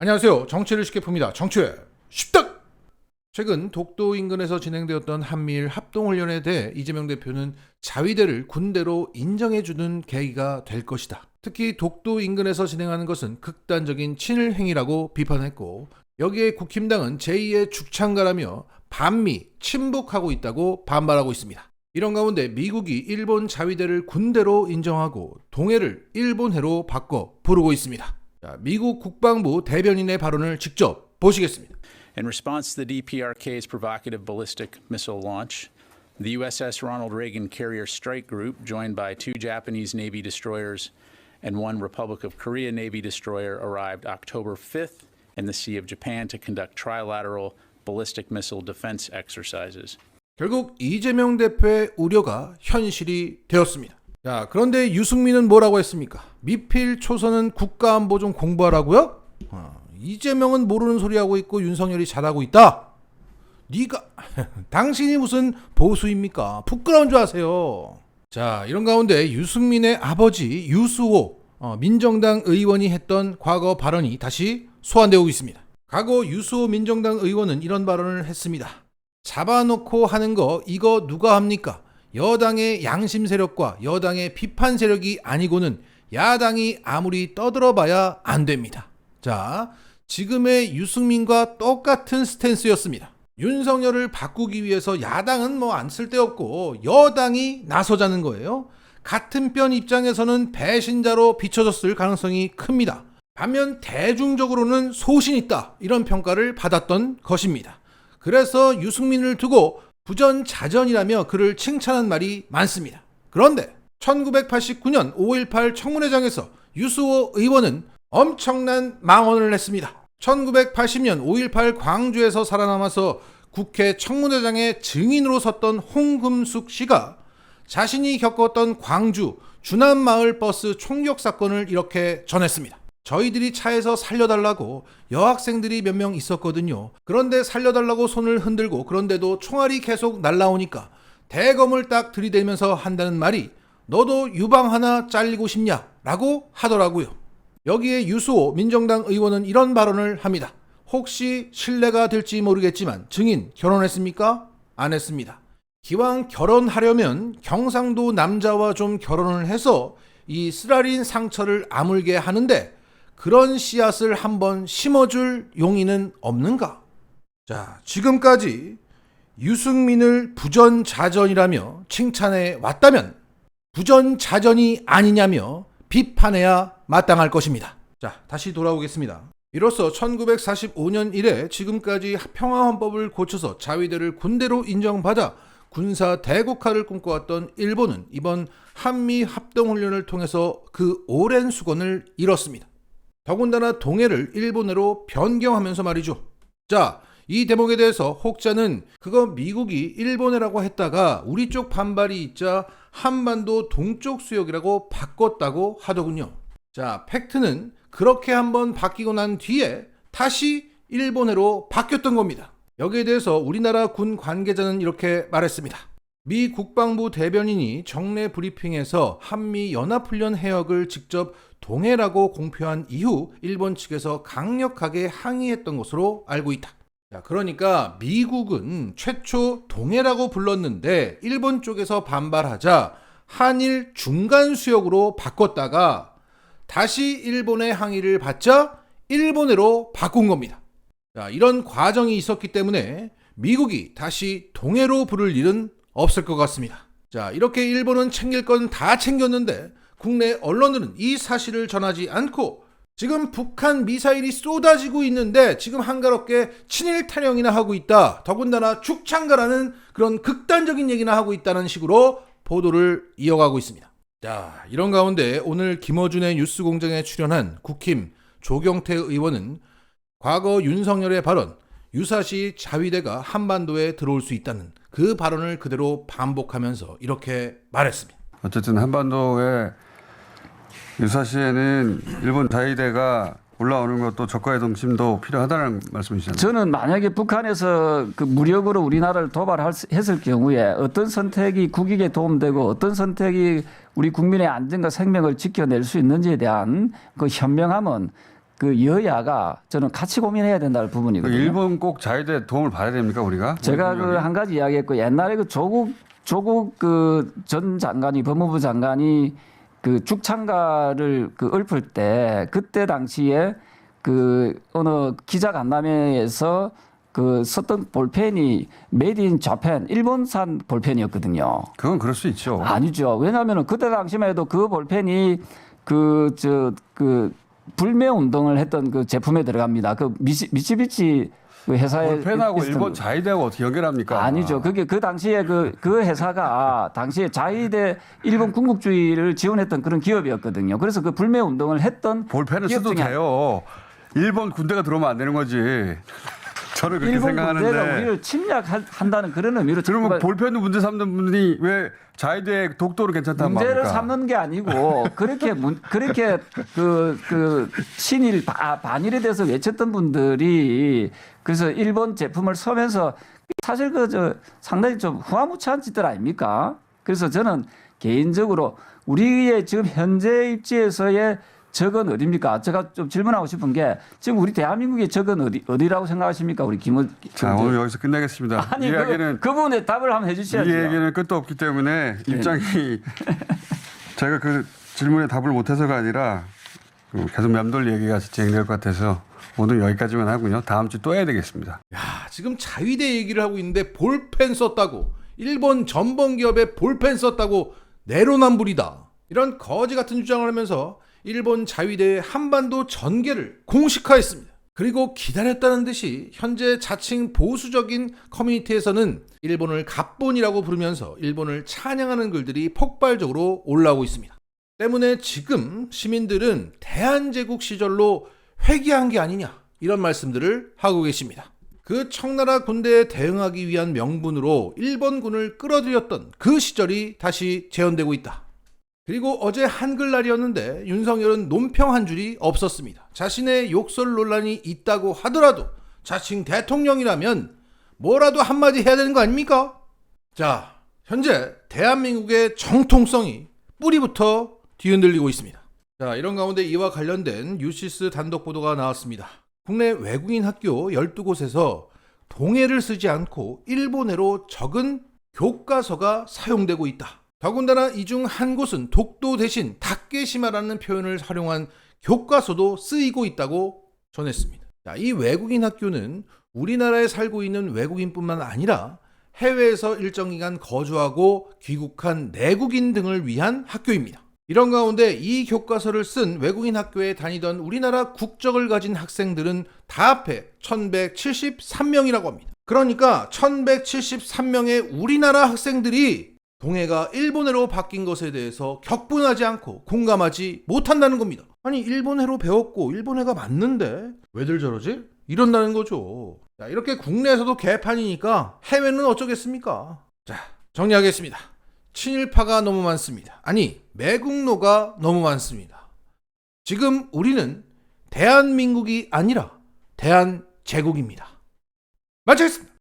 안녕하세요. 정치를 쉽게 풉니다. 정치의 쉽다! 최근 독도 인근에서 진행되었던 한미일 합동훈련에 대해 이재명 대표는 자위대를 군대로 인정해주는 계기가 될 것이다. 특히 독도 인근에서 진행하는 것은 극단적인 친일 행위라고 비판했고, 여기에 국힘당은 제2의 죽창가라며 반미, 친북하고 있다고 반발하고 있습니다. 이런 가운데 미국이 일본 자위대를 군대로 인정하고 동해를 일본해로 바꿔 부르고 있습니다. 자, 미국 국방부 대변인의 발언을 직접 보시겠습니다. In response to the DPRK's provocative ballistic missile launch, the USS Ronald Reagan Carrier Strike Group, joined by 2 Japanese Navy destroyers and 1 Republic of Korea Navy destroyer, arrived October 5th in the Sea of Japan to conduct trilateral ballistic missile defense exercises. 결국 이재명 대표의 우려가 현실이 되었습니다. 자, 그런데 유승민은 뭐라고 했습니까? 미필 초선은 국가안보 좀 공부하라고요? 이재명은 모르는 소리 하고 있고 윤석열이 잘하고 있다. 네가 당신이 무슨 보수입니까? 부끄러운 줄 아세요. 자, 이런 가운데 유승민의 아버지 유수호 민정당 의원이 했던 과거 발언이 다시 소환되고 있습니다. 과거 유수호 민정당 의원은 이런 발언을 했습니다. 잡아놓고 하는 거 이거 누가 합니까? 여당의 양심 세력과 여당의 비판 세력이 아니고는 야당이 아무리 떠들어봐야 안 됩니다. 자, 지금의 유승민과 똑같은 스탠스였습니다. 윤석열을 바꾸기 위해서 야당은 뭐 안 쓸데없고 여당이 나서자는 거예요. 같은 편 입장에서는 배신자로 비춰졌을 가능성이 큽니다. 반면 대중적으로는 소신 있다 이런 평가를 받았던 것입니다. 그래서 유승민을 두고 부전자전이라며 그를 칭찬한 말이 많습니다. 그런데 1989년 5.18 청문회장에서 유수호 의원은 엄청난 망언을 했습니다. 1980년 5.18 광주에서 살아남아서 국회 청문회장의 증인으로 섰던 홍금숙 씨가 자신이 겪었던 광주 주남마을 버스 총격 사건을 이렇게 전했습니다. 저희들이 차에서 살려달라고 여학생들이 몇 명 있었거든요. 그런데 살려달라고 손을 흔들고 그런데도 총알이 계속 날라오니까 대검을 딱 들이대면서 한다는 말이 너도 유방 하나 잘리고 싶냐? 라고 하더라고요. 여기에 유수호 민정당 의원은 이런 발언을 합니다. 혹시 신뢰가 될지 모르겠지만 증인 결혼했습니까? 안 했습니다. 기왕 결혼하려면 경상도 남자와 좀 결혼을 해서 이 쓰라린 상처를 아물게 하는데 그런 씨앗을 한번 심어줄 용의는 없는가? 자, 지금까지 유승민을 부전자전이라며 칭찬해 왔다면 부전자전이 아니냐며 비판해야 마땅할 것입니다. 자, 다시 돌아오겠습니다. 이로써 1945년 이래 지금까지 평화헌법을 고쳐서 자위대를 군대로 인정받아 군사 대국화를 꿈꿔왔던 일본은 이번 한미 합동훈련을 통해서 그 오랜 수건을 잃었습니다. 더군다나 동해를 일본해로 변경하면서 말이죠. 자, 이 대목에 대해서 혹자는 그거 미국이 일본해라고 했다가 우리 쪽 반발이 있자 한반도 동쪽 수역이라고 바꿨다고 하더군요. 자, 팩트는 그렇게 한번 바뀌고 난 뒤에 다시 일본해로 바뀌었던 겁니다. 여기에 대해서 우리나라 군 관계자는 이렇게 말했습니다. 미 국방부 대변인이 정례 브리핑에서 한미 연합훈련 해역을 직접 동해라고 공표한 이후 일본 측에서 강력하게 항의했던 것으로 알고 있다. 자, 그러니까 미국은 최초 동해라고 불렀는데 일본 쪽에서 반발하자 한일 중간 수역으로 바꿨다가 다시 일본의 항의를 받자 일본해로 바꾼 겁니다. 자, 이런 과정이 있었기 때문에 미국이 다시 동해로 부를 일은 없을 것 같습니다. 자, 이렇게 일본은 챙길 건 다 챙겼는데 국내 언론들은 이 사실을 전하지 않고 지금 북한 미사일이 쏟아지고 있는데 지금 한가롭게 친일 타령이나 하고 있다. 더군다나 죽창가라는 그런 극단적인 얘기나 하고 있다는 식으로 보도를 이어가고 있습니다. 자, 이런 가운데 오늘 김어준의 뉴스공장에 출연한 국힘 조경태 의원은 과거 윤석열의 발언, 유사시 자위대가 한반도에 들어올 수 있다는 그 발언을 그대로 반복하면서 이렇게 말했습니다. 어쨌든 한반도에 유사시에는 일본 자위대가 올라오는 것도 적과의 동심도 필요하다는 말씀이시잖아요. 저는 만약에 북한에서 그 무력으로 우리나라를 도발했을 경우에 어떤 선택이 국익에 도움되고 어떤 선택이 우리 국민의 안전과 생명을 지켜낼 수 있는지에 대한 그 현명함은 그 여야가 저는 같이 고민해야 된다는 부분이거든요. 일본 꼭 자위대 도움을 받아야 됩니까 우리가? 제가 그 한 가지 이야기했고 옛날에 그 조국 그 전 장관이 법무부 장관이 그 죽창가를 그 읊을 때 그때 당시에 그 어느 기자간담회에서 그 썼던 볼펜이 메이드 인 자팬 일본산 볼펜이었거든요. 그건 그럴 수 있죠. 아니죠. 왜냐하면 그때 당시만 해도 그 볼펜이 그 불매 운동을 했던 그 제품에 들어갑니다. 그 미쓰비시 그 회사에 볼펜하고 있었던 일본 자위대하고 어떻게 연결합니까? 아니죠. 그게 그 당시에 그 회사가 당시에 자위대 일본 군국주의를 지원했던 그런 기업이었거든요. 그래서 그 불매 운동을 했던 볼펜을 기업 써도 중에 돼요. 일본 군대가 들어오면 안 되는 거지. 저는 그렇게 일본 생각하는데. 군대가 우리를 침략한다는 그런 의미로 그러면 볼펜을 문제 삼는 분이 왜 자위대 독도를 괜찮다는 문제를 말입니까? 삼는 게 아니고 그렇게 그 친일 반일에 대해서 외쳤던 분들이 그래서 일본 제품을 써면서 사실 상당히 좀 후화무치한 짓들 아닙니까? 그래서 저는 개인적으로 우리의 지금 현재 입지에서의 적은 어디입니까? 제가 좀 질문하고 싶은 게 지금 우리 대한민국의 적은 어디라고 생각하십니까? 우리 자, 오늘 여기서 끝내겠습니다. 아니 이 이야기는 그 부분에 답을 한번 해주셔야죠. 이 얘기는 끝도 없기 때문에 입장이 제가 그 질문에 답을 못해서가 아니라 계속 맴돌 얘기가 진행될 것 같아서 오늘 여기까지만 하고요. 다음 주 또 해야 되겠습니다. 야, 지금 자위대 얘기를 하고 있는데 볼펜 썼다고, 일본 전범 기업에 볼펜 썼다고 내로남불이다, 이런 거지 같은 주장을 하면서 일본 자위대의 한반도 전개를 공식화했습니다. 그리고 기다렸다는 듯이 현재 자칭 보수적인 커뮤니티에서는 일본을 갑본이라고 부르면서 일본을 찬양하는 글들이 폭발적으로 올라오고 있습니다. 때문에 지금 시민들은 대한제국 시절로 회귀한 게 아니냐, 이런 말씀들을 하고 계십니다. 그 청나라 군대에 대응하기 위한 명분으로 일본군을 끌어들였던 그 시절이 다시 재현되고 있다. 그리고 어제 한글날이었는데 윤석열은 논평 한 줄이 없었습니다. 자신의 욕설 논란이 있다고 하더라도 자칭 대통령이라면 뭐라도 한마디 해야 되는 거 아닙니까? 자, 현재 대한민국의 정통성이 뿌리부터 뒤흔들리고 있습니다. 자, 이런 가운데 이와 관련된 뉴시스 단독 보도가 나왔습니다. 국내 외국인 학교 12곳에서 동해를 쓰지 않고 일본해로 적은 교과서가 사용되고 있다. 더군다나 이 중 한 곳은 독도 대신 다케시마라는 표현을 활용한 교과서도 쓰이고 있다고 전했습니다. 자, 이 외국인 학교는 우리나라에 살고 있는 외국인뿐만 아니라 해외에서 일정 기간 거주하고 귀국한 내국인 등을 위한 학교입니다. 이런 가운데 이 교과서를 쓴 외국인 학교에 다니던 우리나라 국적을 가진 학생들은 다 합해 1173명이라고 합니다. 그러니까 1173명의 우리나라 학생들이 동해가 일본해로 바뀐 것에 대해서 격분하지 않고 공감하지 못한다는 겁니다. 아니, 일본해로 배웠고 일본해가 맞는데 왜들 저러지? 이런다는 거죠. 자, 이렇게 국내에서도 개판이니까 해외는 어쩌겠습니까? 자, 정리하겠습니다. 친일파가 너무 많습니다. 아니, 매국노가 너무 많습니다. 지금 우리는 대한민국이 아니라 대한제국입니다. 마치겠습니다.